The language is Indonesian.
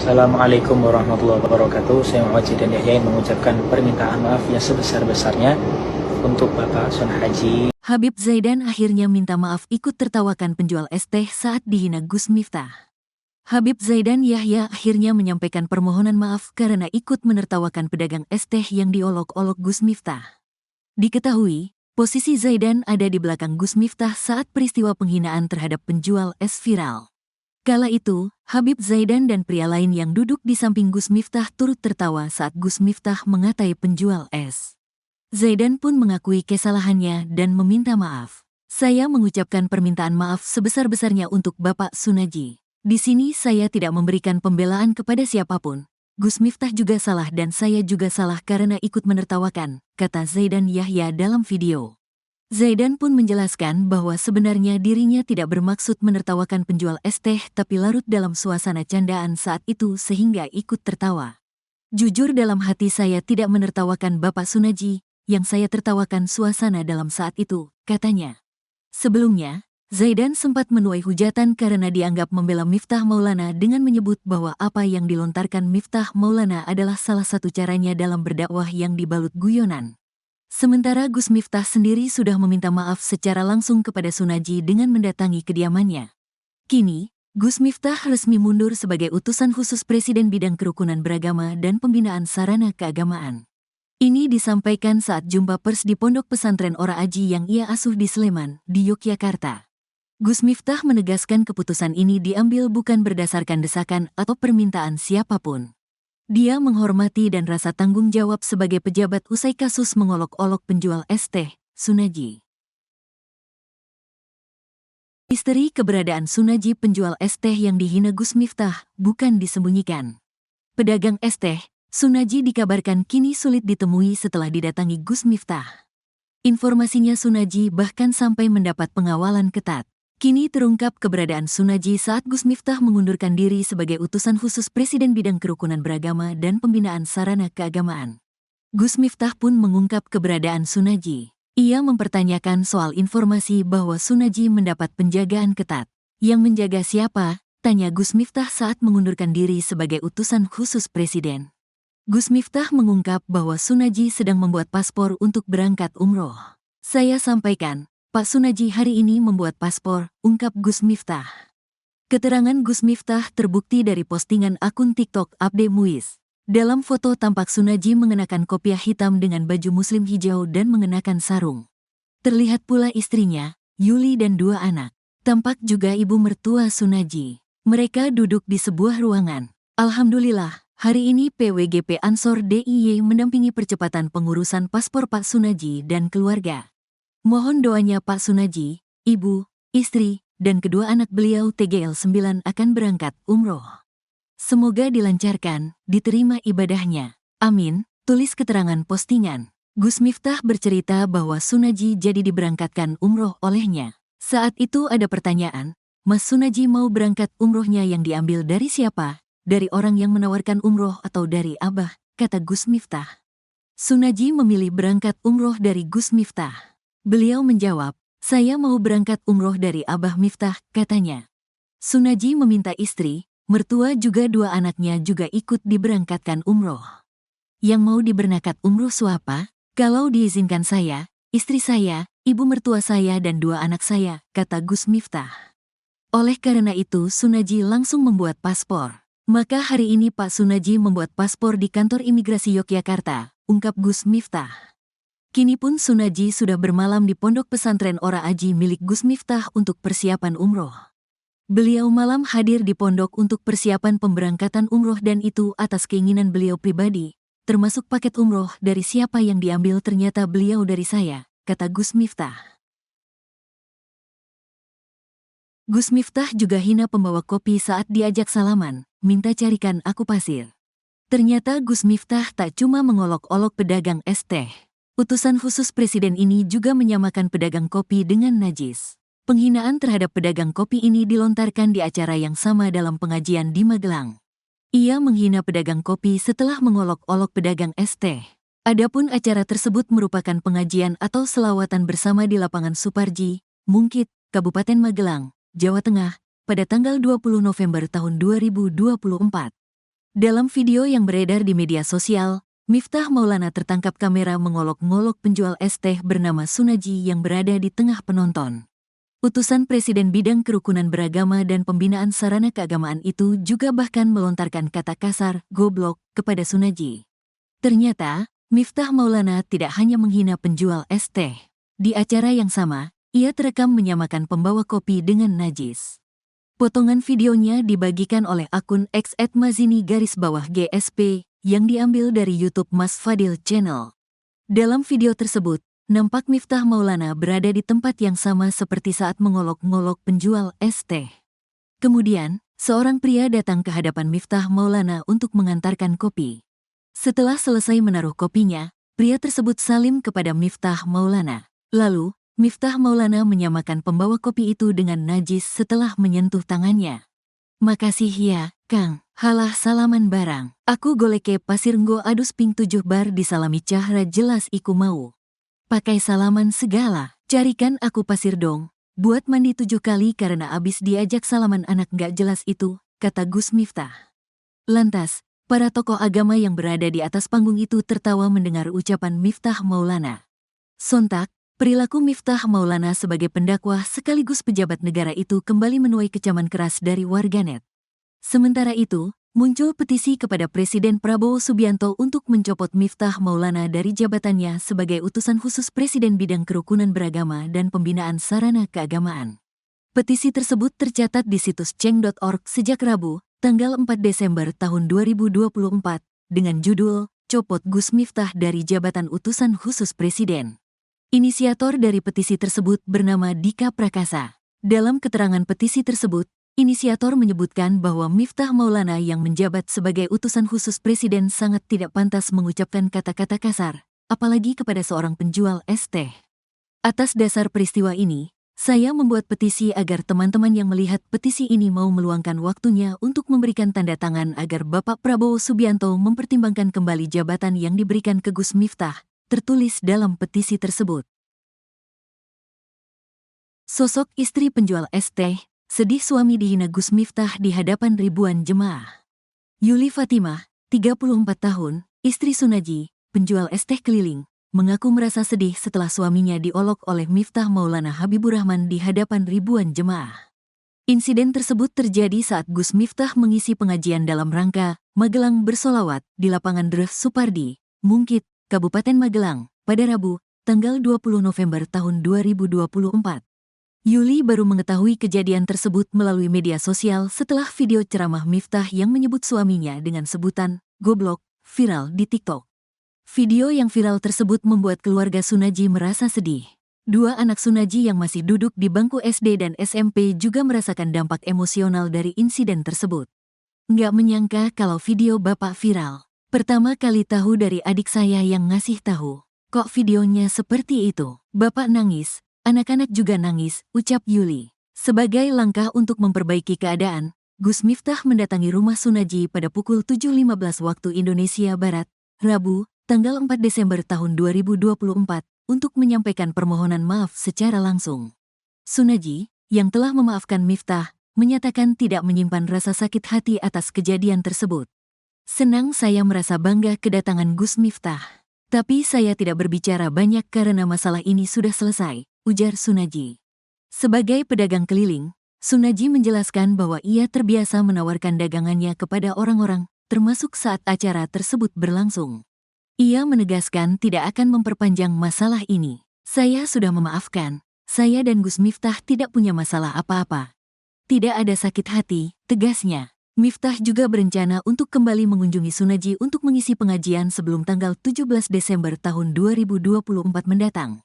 Assalamualaikum warahmatullahi wabarakatuh. Saya Muhammad dan Yahya yang mengucapkan permintaan maaf yang sebesar-besarnya untuk Bapak Sun Haji. Habib Zaidan akhirnya minta maaf ikut tertawakan penjual es teh saat dihina Gus Miftah. Habib Zaidan Yahya akhirnya menyampaikan permohonan maaf karena ikut menertawakan pedagang es teh yang diolok-olok Gus Miftah. Diketahui, posisi Zaidan ada di belakang Gus Miftah saat peristiwa penghinaan terhadap penjual es viral. Kala itu, Habib Zaidan dan pria lain yang duduk di samping Gus Miftah turut tertawa saat Gus Miftah mengatai penjual es. Zaidan pun mengakui kesalahannya dan meminta maaf. Saya mengucapkan permintaan maaf sebesar-besarnya untuk Bapak Sunaji. Di sini saya tidak memberikan pembelaan kepada siapapun. Gus Miftah juga salah dan saya juga salah karena ikut menertawakan, kata Zaidan Yahya dalam video. Zaidan pun menjelaskan bahwa sebenarnya dirinya tidak bermaksud menertawakan penjual es teh tapi larut dalam suasana candaan saat itu sehingga ikut tertawa. Jujur dalam hati saya tidak menertawakan Bapak Sunaji, yang saya tertawakan suasana dalam saat itu, katanya. Sebelumnya, Zaidan sempat menuai hujatan karena dianggap membela Miftah Maulana dengan menyebut bahwa apa yang dilontarkan Miftah Maulana adalah salah satu caranya dalam berdakwah yang dibalut guyonan. Sementara Gus Miftah sendiri sudah meminta maaf secara langsung kepada Sunaji dengan mendatangi kediamannya. Kini, Gus Miftah resmi mundur sebagai utusan khusus Presiden Bidang Kerukunan Beragama dan Pembinaan Sarana Keagamaan. Ini disampaikan saat jumpa pers di Pondok Pesantren Ora Aji yang ia asuh di Sleman, di Yogyakarta. Gus Miftah menegaskan keputusan ini diambil bukan berdasarkan desakan atau permintaan siapapun. Dia menghormati dan rasa tanggung jawab sebagai pejabat usai kasus mengolok-olok penjual es teh, Sunaji. Misteri keberadaan Sunaji penjual es teh yang dihina Gus Miftah bukan disembunyikan. Pedagang es teh, Sunaji dikabarkan kini sulit ditemui setelah didatangi Gus Miftah. Informasinya Sunaji bahkan sampai mendapat pengawalan ketat. Kini terungkap keberadaan Sunaji saat Gus Miftah mengundurkan diri sebagai utusan khusus Presiden Bidang Kerukunan Beragama dan Pembinaan Sarana Keagamaan. Gus Miftah pun mengungkap keberadaan Sunaji. Ia mempertanyakan soal informasi bahwa Sunaji mendapat penjagaan ketat. Yang menjaga siapa? Tanya Gus Miftah saat mengundurkan diri sebagai utusan khusus Presiden. Gus Miftah mengungkap bahwa Sunaji sedang membuat paspor untuk berangkat umroh. Saya sampaikan, Pak Sunaji hari ini membuat paspor, ungkap Gus Miftah. Keterangan Gus Miftah terbukti dari postingan akun TikTok Abde Muiz. Dalam foto tampak Sunaji mengenakan kopiah hitam dengan baju muslim hijau dan mengenakan sarung. Terlihat pula istrinya, Yuli dan dua anak. Tampak juga ibu mertua Sunaji. Mereka duduk di sebuah ruangan. Alhamdulillah, hari ini PWGP Ansor DIY mendampingi percepatan pengurusan paspor Pak Sunaji dan keluarga. Mohon doanya Pak Sunaji, ibu, istri, dan kedua anak beliau TGL 9 akan berangkat umroh. Semoga dilancarkan, diterima ibadahnya. Amin, tulis keterangan postingan. Gus Miftah bercerita bahwa Sunaji jadi diberangkatkan umroh olehnya. Saat itu ada pertanyaan, Mas Sunaji mau berangkat umrohnya yang diambil dari siapa? Dari orang yang menawarkan umroh atau dari Abah, kata Gus Miftah. Sunaji memilih berangkat umroh dari Gus Miftah. Beliau menjawab, saya mau berangkat umroh dari Abah Miftah, katanya. Sunaji meminta istri, mertua juga dua anaknya juga ikut diberangkatkan umroh. Yang mau diberangkat umroh siapa? Kalau diizinkan saya, istri saya, ibu mertua saya dan dua anak saya, kata Gus Miftah. Oleh karena itu Sunaji langsung membuat paspor. Maka hari ini Pak Sunaji membuat paspor di kantor imigrasi Yogyakarta, ungkap Gus Miftah. Kini pun Sunaji sudah bermalam di Pondok Pesantren Ora Aji milik Gus Miftah untuk persiapan umroh. Beliau malam hadir di pondok untuk persiapan pemberangkatan umroh dan itu atas keinginan beliau pribadi, termasuk paket umroh dari siapa yang diambil ternyata beliau dari saya, kata Gus Miftah. Gus Miftah juga hina pembawa kopi saat diajak salaman, minta carikan aku pasir. Ternyata Gus Miftah tak cuma mengolok-olok pedagang es teh. Utusan khusus Presiden ini juga menyamakan pedagang kopi dengan najis. Penghinaan terhadap pedagang kopi ini dilontarkan di acara yang sama dalam pengajian di Magelang. Ia menghina pedagang kopi setelah mengolok-olok pedagang es teh. Adapun acara tersebut merupakan pengajian atau selawatan bersama di lapangan Suparji, Mungkit, Kabupaten Magelang, Jawa Tengah, pada tanggal 20 November tahun 2024. Dalam video yang beredar di media sosial, Miftah Maulana tertangkap kamera mengolok-ngolok penjual es teh bernama Sunaji yang berada di tengah penonton. Utusan Presiden Bidang Kerukunan Beragama dan Pembinaan Sarana Keagamaan itu juga bahkan melontarkan kata kasar, goblok, kepada Sunaji. Ternyata, Miftah Maulana tidak hanya menghina penjual es teh. Di acara yang sama, ia terekam menyamakan pembawa kopi dengan najis. Potongan videonya dibagikan oleh akun @mazini_GSP yang diambil dari YouTube Mas Fadil Channel. Dalam video tersebut, nampak Miftah Maulana berada di tempat yang sama seperti saat mengolok-ngolok penjual es teh. Kemudian, seorang pria datang ke hadapan Miftah Maulana untuk mengantarkan kopi. Setelah selesai menaruh kopinya, pria tersebut salim kepada Miftah Maulana. Lalu, Miftah Maulana menyamakan pembawa kopi itu dengan najis setelah menyentuh tangannya. "Makasih ya, Kang. Halah salaman barang. Aku goleke pasir nggo adus ping 7 bar disalami cahra jelas iku mau. Pakai salaman segala. Carikan aku pasir dong. Buat mandi 7 kali karena abis diajak salaman anak gak jelas itu," kata Gus Miftah. Lantas, para tokoh agama yang berada di atas panggung itu tertawa mendengar ucapan Miftah Maulana. Sontak, perilaku Miftah Maulana sebagai pendakwah sekaligus pejabat negara itu kembali menuai kecaman keras dari warganet. Sementara itu, muncul petisi kepada Presiden Prabowo Subianto untuk mencopot Miftah Maulana dari jabatannya sebagai utusan khusus Presiden Bidang Kerukunan Beragama dan Pembinaan Sarana Keagamaan. Petisi tersebut tercatat di situs ceng.org sejak Rabu, tanggal 4 Desember tahun 2024, dengan judul "Copot Gus Miftah dari Jabatan Utusan Khusus Presiden". Inisiator dari petisi tersebut bernama Dika Prakasa. Dalam keterangan petisi tersebut, inisiator menyebutkan bahwa Miftah Maulana yang menjabat sebagai utusan khusus presiden sangat tidak pantas mengucapkan kata-kata kasar, apalagi kepada seorang penjual es teh. Atas dasar peristiwa ini, saya membuat petisi agar teman-teman yang melihat petisi ini mau meluangkan waktunya untuk memberikan tanda tangan agar Bapak Prabowo Subianto mempertimbangkan kembali jabatan yang diberikan ke Gus Miftah, tertulis dalam petisi tersebut. Sosok istri penjual es teh, sedih suami dihina Gus Miftah di hadapan ribuan jemaah. Yuli Fatimah, 34 tahun, istri Sunaji, penjual es teh keliling, mengaku merasa sedih setelah suaminya diolok oleh Miftah Maulana Habibur Rahman di hadapan ribuan jemaah. Insiden tersebut terjadi saat Gus Miftah mengisi pengajian dalam rangka Magelang Bersolawat di lapangan Dref Supardi, Mungkit, Kabupaten Magelang, pada Rabu, tanggal 20 November tahun 2024. Yuli baru mengetahui kejadian tersebut melalui media sosial setelah video ceramah Miftah yang menyebut suaminya dengan sebutan "goblok" viral di TikTok. Video yang viral tersebut membuat keluarga Sunaji merasa sedih. Dua anak Sunaji yang masih duduk di bangku SD dan SMP juga merasakan dampak emosional dari insiden tersebut. Nggak menyangka kalau video Bapak viral. Pertama kali tahu dari adik saya yang ngasih tahu. Kok videonya seperti itu? Bapak nangis, anak-anak juga nangis, ucap Yuli. Sebagai langkah untuk memperbaiki keadaan, Gus Miftah mendatangi rumah Sunaji pada pukul 7.15 waktu Indonesia Barat, Rabu, tanggal 4 Desember tahun 2024, untuk menyampaikan permohonan maaf secara langsung. Sunaji, yang telah memaafkan Miftah, menyatakan tidak menyimpan rasa sakit hati atas kejadian tersebut. "Senang saya merasa bangga kedatangan Gus Miftah. Tapi saya tidak berbicara banyak karena masalah ini sudah selesai," ujar Sunaji. Sebagai pedagang keliling, Sunaji menjelaskan bahwa ia terbiasa menawarkan dagangannya kepada orang-orang, termasuk saat acara tersebut berlangsung. Ia menegaskan tidak akan memperpanjang masalah ini. "Saya sudah memaafkan. Saya dan Gus Miftah tidak punya masalah apa-apa. Tidak ada sakit hati," tegasnya. Miftah juga berencana untuk kembali mengunjungi Sunaji untuk mengisi pengajian sebelum tanggal 17 Desember tahun 2024 mendatang.